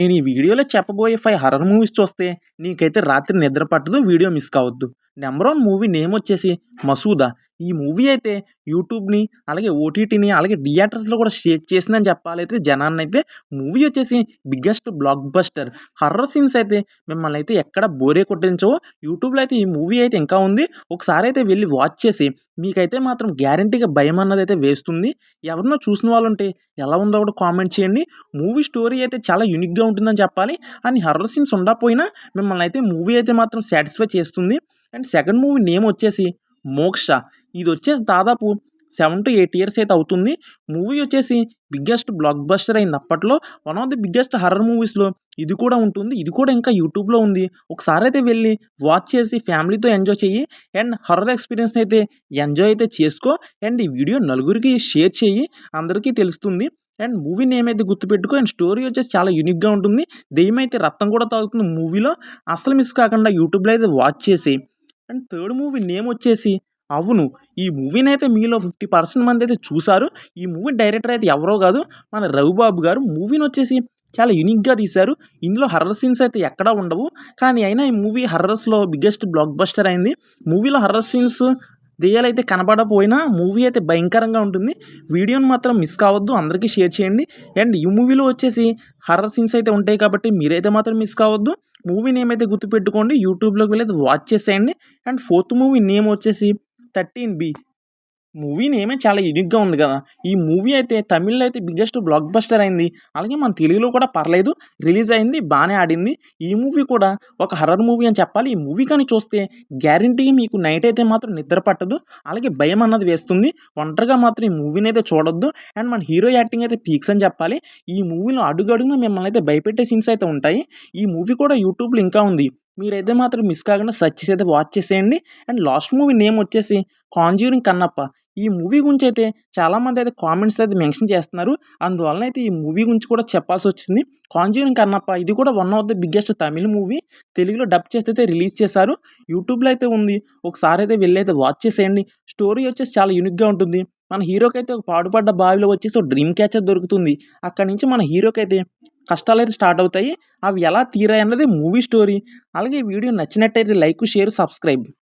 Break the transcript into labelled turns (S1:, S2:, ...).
S1: నేను ఈ వీడియోలో చెప్పబోయే 5 హర్రర్ మూవీస్ చూస్తే నీకైతే రాత్రి నిద్ర పట్టదు. వీడియో మిస్ కావద్దు. నంబర్ 1 మూవీ నేమ్ వచ్చేసి 'మసూద'. ఈ మూవీ అయితే యూట్యూబ్‌ని, అలాగే ఓటీటీని, అలాగే థియేటర్స్‌లో కూడా షేక్ చేసిందని చెప్పాలైతే జనాన్నయితే. మూవీ వచ్చేసి biggest block buster. Horror scenes అయితే మిమ్మల్ని అయితే ఎక్కడ బోరే కొట్టించవు. యూట్యూబ్‌లో అయితే ఈ మూవీ అయితే ఇంకా ఉంది. ఒకసారి అయితే వెళ్లి వాచ్ చేసి మీకైతే మాత్రం గ్యారంటీగా భయం అన్నదైతే వేస్తుంది. ఎవరైనా చూసిన వాళ్ళుంటే ఎలా ఉందో కూడా కామెంట్ చేయండి. మూవీ స్టోరీ అయితే చాలా యూనిక్‌గా ఉంటుందని చెప్పాలి. అండ్ హర్రర్ సీన్స్ ఉండకపోయినా మిమ్మల్ని అయితే మూవీ అయితే మాత్రం సాటిస్ఫై చేస్తుంది. అండ్ సెకండ్ మూవీ నేమ్ వచ్చేసి 'మోక్ష'. ఇదొచ్చేసి దాదాపు 7-8 ఇయర్స్ అయితే అవుతుంది. మూవీ వచ్చేసి బిగ్గెస్ట్ బ్లాక్ బస్టర్ అయింది అప్పట్లో. One of the biggest horror మూవీస్‌లో ఇది కూడా ఉంటుంది. ఇది కూడా ఇంకా యూట్యూబ్‌లో ఉంది. ఒకసారైతే వెళ్లి వాచ్ చేసి ఫ్యామిలీతో ఎంజాయ్ చెయ్యి. అండ్ హర్రర్ ఎక్స్‌పీరియన్స్ అయితే ఎంజాయ్ అయితే చేసుకో. అండ్ ఈ వీడియో నలుగురికి షేర్ చెయ్యి. అందరికీ తెలుస్తుంది. అండ్ మూవీ నేమ్ అయితే గుర్తుపెట్టుకో. అండ్ స్టోరీ వచ్చేసి చాలా యూనిక్‌గా ఉంటుంది. దెయ్యమైతే రక్తం కూడా తాగుతుంది మూవీలో. అస్సలు మిస్ కాకుండా యూట్యూబ్‌లో అయితే వాచ్ చేసేయి. అండ్ థర్డ్ మూవీ నేమ్ వచ్చేసి 'అవును'. ఈ మూవీనైతే మీలో 50% మందైతే చూసారు. ఈ మూవీ డైరెక్టర్ అయితే ఎవరో గాదు, మన రవిబాబు గారు. మూవీనొచ్చేసి చాలా యూనిక్‌గా తీశారు. ఇందులో హర్రర్ సీన్స్ అయితే ఎక్కడా ఉండవు. కానీ అయినా ఈ మూవీ హర్రర్స్‌లో బిగ్గెస్ట్ బ్లాక్ బస్టర్ అయింది. మూవీలో హర్రర్ సీన్స్ దెయ్యాలైతే కనపడకపోయినా మూవీ అయితే భయంకరంగా ఉంటుంది. వీడియోని మాత్రం మిస్ కావద్దు. అందరికీ షేర్ చేయండి. అండ్ ఈ మూవీలో వచ్చేసి హర్రర్ సీన్స్ అయితే ఉంటాయి కాబట్టి మీరైతే మాత్రం మిస్ కావద్దు. మూవీ నేమ్ అయితే గుర్తుపెట్టుకోండి. యూట్యూబ్‌లోకి వెళ్లి వాచ్ చేసేయండి. అండ్ ఫోర్త్ మూవీ నేమ్ వచ్చేసి 13 మూవీ నేమే చాలా యూనిక్‌గా ఉంది గదా! ఈ మూవీ అయితే తమిళ్‌లో అయితే బిగ్గెస్ట్ బ్లాక్ బస్టర్ అయింది. అలాగే మన తెలుగులో కూడా పర్లేదు. రిలీజ్ అయింది. బానే ఆడింది. ఈ మూవీ కూడా ఒక హర్రర్ మూవీ అని చెప్పాలి. ఈ మూవీ కానీ చూస్తే గ్యారంటీగా మీకు నైట్ అయితే మాత్రం నిద్ర పట్టదు. అలాగే భయం అన్నది వేస్తుంది. ఒంటరిగా మాత్రం ఈ మూవీనైతే చూడొద్దు. అండ్ మన హీరో యాక్టింగ్ అయితే పీక్స్ అని చెప్పాలి. ఈ మూవీలో అడుగడుగునా మిమ్మల్ని అయితే భయపెట్టే సీన్స్ అయితే ఉంటాయి. ఈ మూవీ కూడా యూట్యూబ్‌లో ఇంకా ఉంది. మీరైతే మాత్రం మిస్ కాకుండా సెర్చ్ చేసి అయితే వాచ్ చేసేయండి. అండ్ లాస్ట్ మూవీ నేమ్ వచ్చేసి 'కాంజ్యూరింగ్ కన్నప్ప'. ఈ మూవీ గురించైతే చాలామందయితే కామెంట్స్‌లో అయితే మెన్షన్ చేస్తున్నారు. అందువలన అయితే ఈ మూవీ గురించి కూడా చెప్పాల్సొచ్చింది. 'కాంజ్యూరింగ్ కన్నప్ప' ఇది కూడా one of the biggest Tamil movie. తెలుగులో డబ్ చేసి అయితే రిలీజ్ చేశారు. యూట్యూబ్‌లో అయితే ఉంది. ఒకసారైతే వెళ్లైతే వాచ్ చేసేయండి. స్టోరీ వచ్చేసి చాలా యూనిక్‌గా ఉంటుంది. మన హీరోకైతే ఒక పాడుపడ్డ బావిలో వచ్చేసి ఒక డ్రీమ్ క్యాచర్ దొరుకుతుంది. అక్కడి నుంచి మన హీరోకైతే కష్టాలైతే స్టార్ట్ అవుతాయి. అవి ఎలా తీరాయన్నది మూవీ స్టోరీ. అలాగే ఈ వీడియో నచ్చినట్టయితే లైక్, షేర్, సబ్స్క్రైబ్.